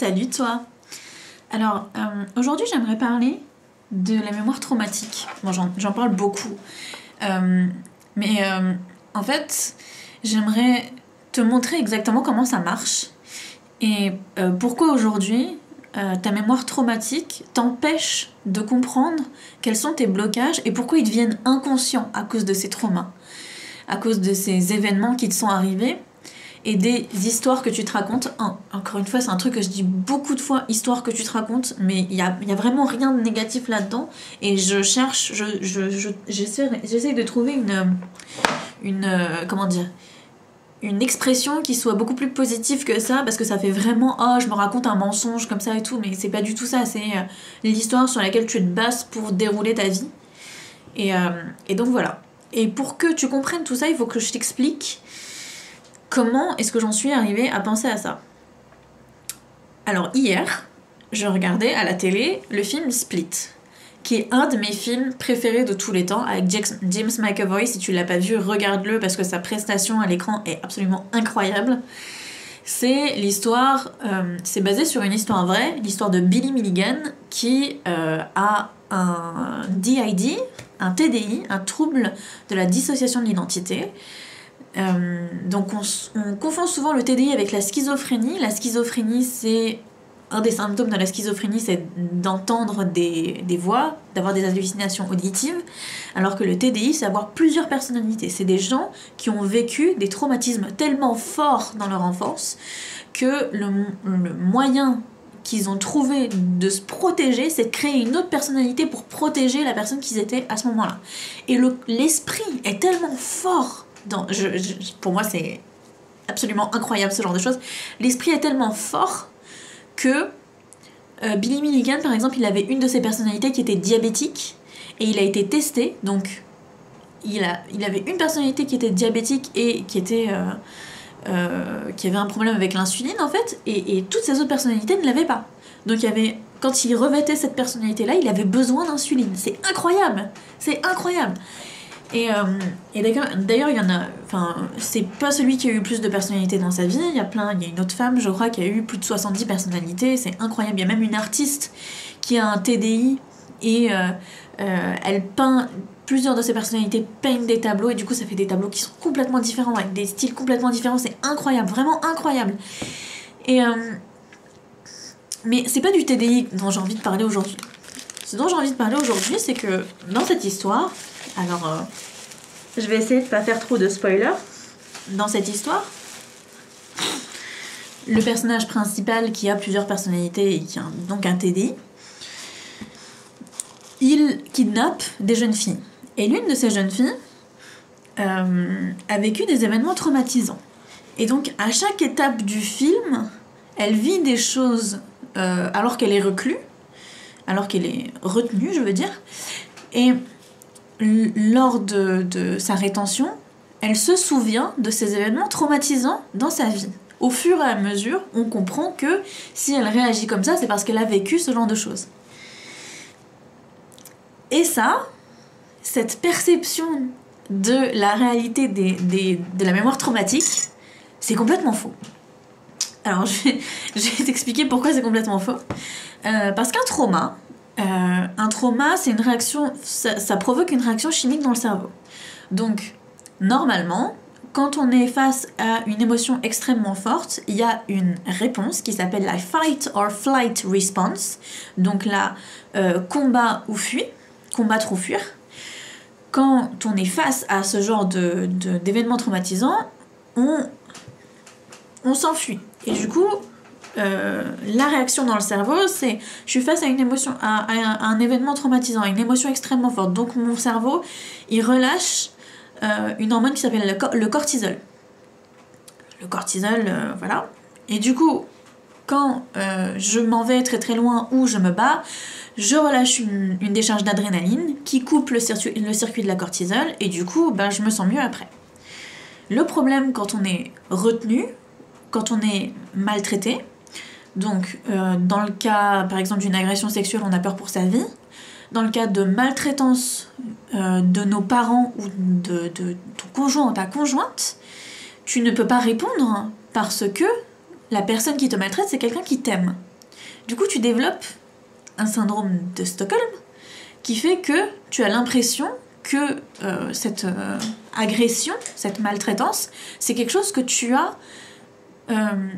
Salut toi. Alors, aujourd'hui j'aimerais parler de la mémoire traumatique. Bon, j'en parle beaucoup. Euh, mais en fait, j'aimerais te montrer exactement comment ça marche et pourquoi aujourd'hui ta mémoire traumatique t'empêche de comprendre quels sont tes blocages et pourquoi ils deviennent inconscients à cause de ces traumas, à cause de ces événements qui te sont arrivés et des histoires que tu te racontes. Encore une fois, c'est un truc que je dis beaucoup de fois, histoires que tu te racontes, mais il y a vraiment rien de négatif là-dedans. Et j'essaie de trouver comment dire, une expression qui soit beaucoup plus positive que ça, parce que ça fait vraiment, oh, je me raconte un mensonge comme ça et tout, mais c'est pas du tout ça, c'est l'histoire sur laquelle tu te bases pour dérouler ta vie. Et donc voilà. Et pour que tu comprennes tout ça, il faut que je t'explique comment est-ce que j'en suis arrivée à penser à ça. Alors hier, je regardais à la télé le film Split, qui est un de mes films préférés de tous les temps, avec James McAvoy. Si tu l'as pas vu, regarde-le parce que sa prestation à l'écran est absolument incroyable. C'est basé sur une histoire vraie, l'histoire de Billy Milligan qui a un DID, un TDI, un trouble de la dissociation de l'identité. Donc on confond souvent le TDI avec la schizophrénie. La schizophrénie, c'est un des symptômes de la schizophrénie, c'est d'entendre des voix, d'avoir des hallucinations auditives, alors que le TDI, c'est avoir plusieurs personnalités. C'est des gens qui ont vécu des traumatismes tellement forts dans leur enfance que le moyen qu'ils ont trouvé de se protéger, c'est de créer une autre personnalité pour protéger la personne qu'ils étaient à ce moment-là. Et l'esprit est tellement fort pour moi, c'est absolument incroyable ce genre de choses. L'esprit est tellement fort que Billy Milligan, par exemple, il avait une de ses personnalités qui était diabétique et il a été testé. Donc, il avait une personnalité qui était diabétique et qui avait un problème avec l'insuline en fait, et toutes ses autres personnalités ne l'avaient pas. Donc, quand il revêtait cette personnalité-là, il avait besoin d'insuline. C'est incroyable, c'est incroyable. Et d'ailleurs, il y en a. Enfin, c'est pas celui qui a eu plus de personnalités dans sa vie. Il y a une autre femme, je crois, qui a eu plus de 70 personnalités. C'est incroyable. Il y a même une artiste qui a un TDI et elle peint. Plusieurs de ses personnalités peignent des tableaux et du coup, ça fait des tableaux qui sont complètement différents, avec des styles complètement différents. C'est incroyable, vraiment incroyable. Mais c'est pas du TDI dont j'ai envie de parler aujourd'hui. Ce dont j'ai envie de parler aujourd'hui, c'est que dans cette histoire. Alors, je vais essayer de pas faire trop de spoilers. Dans cette histoire, le personnage principal qui a plusieurs personnalités et qui a donc un TDI, il kidnappe des jeunes filles. Et l'une de ces jeunes filles a vécu des événements traumatisants. Et donc, à chaque étape du film, elle vit des choses alors qu'elle est recluse, alors qu'elle est retenue, je veux dire. Et lors de sa rétention, elle se souvient de ces événements traumatisants dans sa vie. Au fur et à mesure, on comprend que si elle réagit comme ça, c'est parce qu'elle a vécu ce genre de choses. Et ça, cette perception de la réalité de la mémoire traumatique, c'est complètement faux. Alors, je vais t'expliquer pourquoi c'est complètement faux. Parce qu'un trauma, c'est une réaction, ça provoque une réaction chimique dans le cerveau. Donc, normalement, quand on est face à une émotion extrêmement forte, il y a une réponse qui s'appelle la fight or flight response, donc la combat ou fuir, combattre ou fuir. Quand on est face à ce genre d'événements traumatisants, on s'enfuit. Et du coup, la réaction dans le cerveau, c'est je suis face à une émotion, à un événement traumatisant, à une émotion extrêmement forte. Donc mon cerveau, il relâche une hormone qui s'appelle le cortisol. Le cortisol, voilà. Et du coup, quand je m'en vais très très loin ou je me bats, je relâche une décharge d'adrénaline qui coupe le circuit de la cortisol et du coup, je me sens mieux après. Le problème quand on est retenu, quand on est maltraité, donc dans le cas par exemple d'une agression sexuelle, on a peur pour sa vie. Dans le cas de maltraitance de nos parents ou de ton conjoint ou ta conjointe, tu ne peux pas répondre parce que la personne qui te maltraite, c'est quelqu'un qui t'aime. Du coup, tu développes un syndrome de Stockholm qui fait que tu as l'impression que cette agression, cette maltraitance, c'est quelque chose que tu as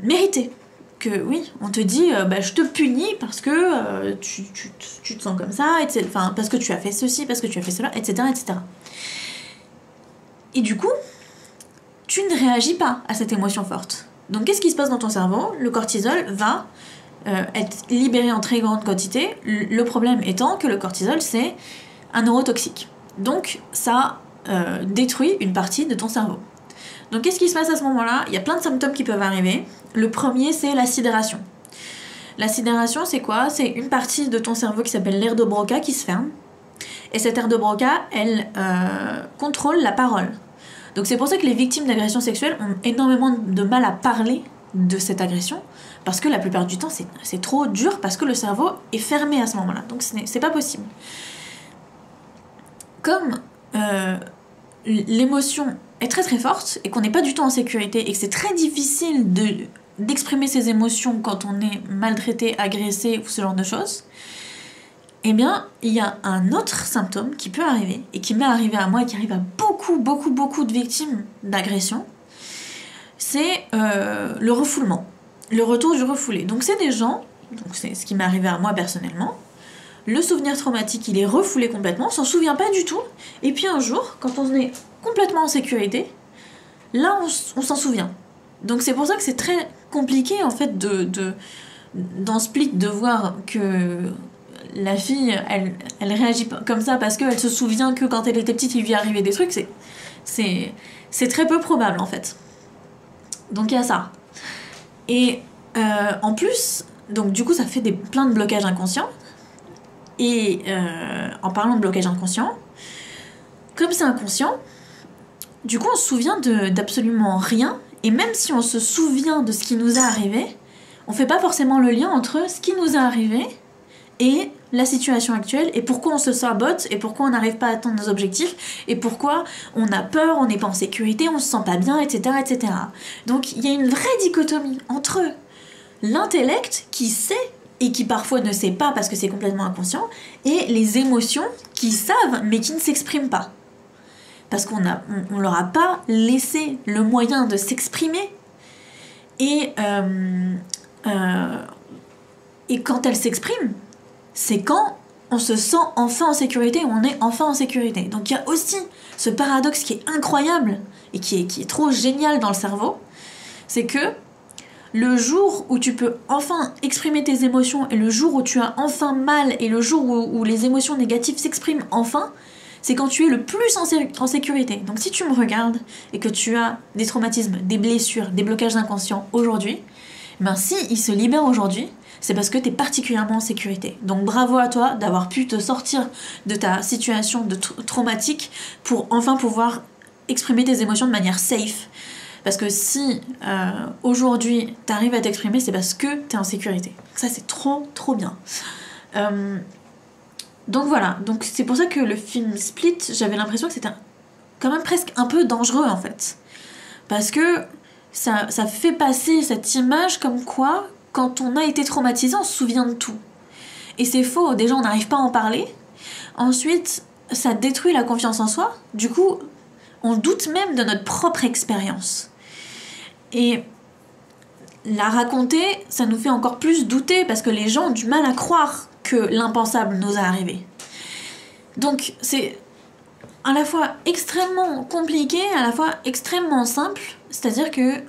mérité. Que oui, on te dit je te punis parce que tu te sens comme ça, etc. Enfin, parce que tu as fait ceci, parce que tu as fait cela, etc., etc. Et du coup, tu ne réagis pas à cette émotion forte. Donc qu'est-ce qui se passe dans ton cerveau? Le cortisol va être libéré en très grande quantité. Le problème étant que le cortisol, c'est un neurotoxique. Donc ça détruit une partie de ton cerveau. Donc qu'est-ce qui se passe à ce moment-là? Il y a plein de symptômes qui peuvent arriver. Le premier, c'est la sidération. La sidération, c'est quoi? C'est une partie de ton cerveau qui s'appelle l'aire de Broca qui se ferme. Et cette aire de Broca, elle contrôle la parole. Donc c'est pour ça que les victimes d'agressions sexuelles ont énormément de mal à parler de cette agression, parce que la plupart du temps, c'est trop dur, parce que le cerveau est fermé à ce moment-là. Donc c'est pas possible. Comme l'émotion est très très forte, et qu'on n'est pas du tout en sécurité, et que c'est très difficile d'exprimer ses émotions quand on est maltraité, agressé, ou ce genre de choses, eh bien, il y a un autre symptôme qui peut arriver, et qui m'est arrivé à moi, et qui arrive à beaucoup de victimes d'agression, c'est le refoulement, le retour du refoulé. Donc c'est des gens, donc c'est ce qui m'est arrivé à moi personnellement, le souvenir traumatique, il est refoulé complètement, on s'en souvient pas du tout, et puis un jour, quand on est complètement en sécurité, là on s'en souvient. Donc c'est pour ça que c'est très compliqué en fait dans Split de voir que la fille, elle réagit pas comme ça parce qu'elle se souvient que quand elle était petite, il lui arrivait des trucs. C'est très peu probable, en fait. Donc, il y a ça. Et en plus, donc du coup, ça fait plein de blocages inconscients. Et en parlant de blocage inconscient, comme c'est inconscient, du coup, on se souvient d'absolument rien. Et même si on se souvient de ce qui nous est arrivé, on fait pas forcément le lien entre ce qui nous est arrivé et la situation actuelle, et pourquoi on se sabote, et pourquoi on n'arrive pas à atteindre nos objectifs, et pourquoi on a peur, on n'est pas en sécurité, on se sent pas bien, etc., etc. Donc il y a une vraie dichotomie entre l'intellect qui sait, et qui parfois ne sait pas parce que c'est complètement inconscient, et les émotions qui savent, mais qui ne s'expriment pas. Parce qu'on leur a pas laissé le moyen de s'exprimer, et quand elles s'expriment, c'est quand on se sent enfin en sécurité, on est enfin en sécurité. Donc il y a aussi ce paradoxe qui est incroyable et qui est trop génial dans le cerveau, c'est que le jour où tu peux enfin exprimer tes émotions, et le jour où tu as enfin mal, et le jour où les émotions négatives s'expriment enfin, c'est quand tu es le plus en sécurité. Donc si tu me regardes et que tu as des traumatismes, des blessures, des blocages inconscients aujourd'hui, ben si ils se libèrent aujourd'hui, c'est parce que tu es particulièrement en sécurité. Donc bravo à toi d'avoir pu te sortir de ta situation traumatique pour enfin pouvoir exprimer tes émotions de manière safe. Parce que si aujourd'hui tu arrives à t'exprimer, c'est parce que tu es en sécurité. Ça c'est trop bien. Donc voilà, donc c'est pour ça que le film Split, j'avais l'impression que c'était quand même presque un peu dangereux en fait. Parce que ça fait passer cette image comme quoi, quand on a été traumatisé, on se souvient de tout. Et c'est faux, déjà on n'arrive pas à en parler. Ensuite, ça détruit la confiance en soi. Du coup, on doute même de notre propre expérience. Et la raconter, ça nous fait encore plus douter parce que les gens ont du mal à croire que l'impensable nous est arrivé. Donc c'est à la fois extrêmement compliqué, à la fois extrêmement simple, c'est-à-dire que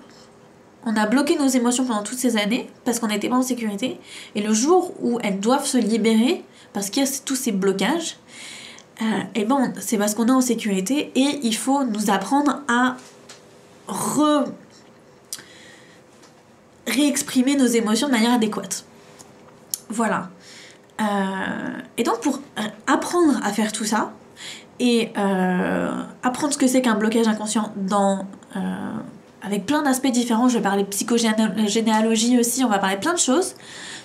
on a bloqué nos émotions pendant toutes ces années parce qu'on n'était pas en sécurité, et le jour où elles doivent se libérer parce qu'il y a tous ces blocages, et ben c'est parce qu'on est en sécurité, et il faut nous apprendre à réexprimer nos émotions de manière adéquate. Voilà. Et donc pour apprendre à faire tout ça, et apprendre ce que c'est qu'un blocage inconscient avec plein d'aspects différents, je vais parler psychogénéalogie aussi, on va parler plein de choses.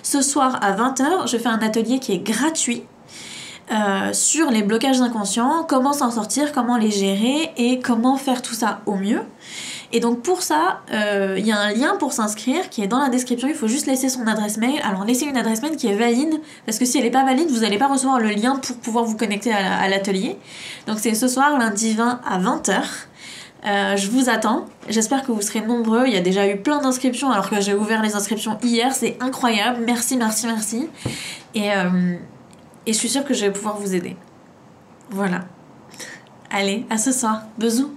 Ce soir à 20h, je fais un atelier qui est gratuit sur les blocages inconscients, comment s'en sortir, comment les gérer et comment faire tout ça au mieux. Et donc pour ça, il y a un lien pour s'inscrire qui est dans la description, il faut juste laisser son adresse mail. Alors laissez une adresse mail qui est valide, parce que si elle n'est pas valide, vous n'allez pas recevoir le lien pour pouvoir vous connecter à l'atelier. Donc c'est ce soir, lundi 20 à 20h. Je vous attends, j'espère que vous serez nombreux. Il y a déjà eu plein d'inscriptions alors que j'ai ouvert les inscriptions hier, c'est incroyable, merci. Et je suis sûre que je vais pouvoir vous aider. Voilà. Allez, à ce soir, bisous.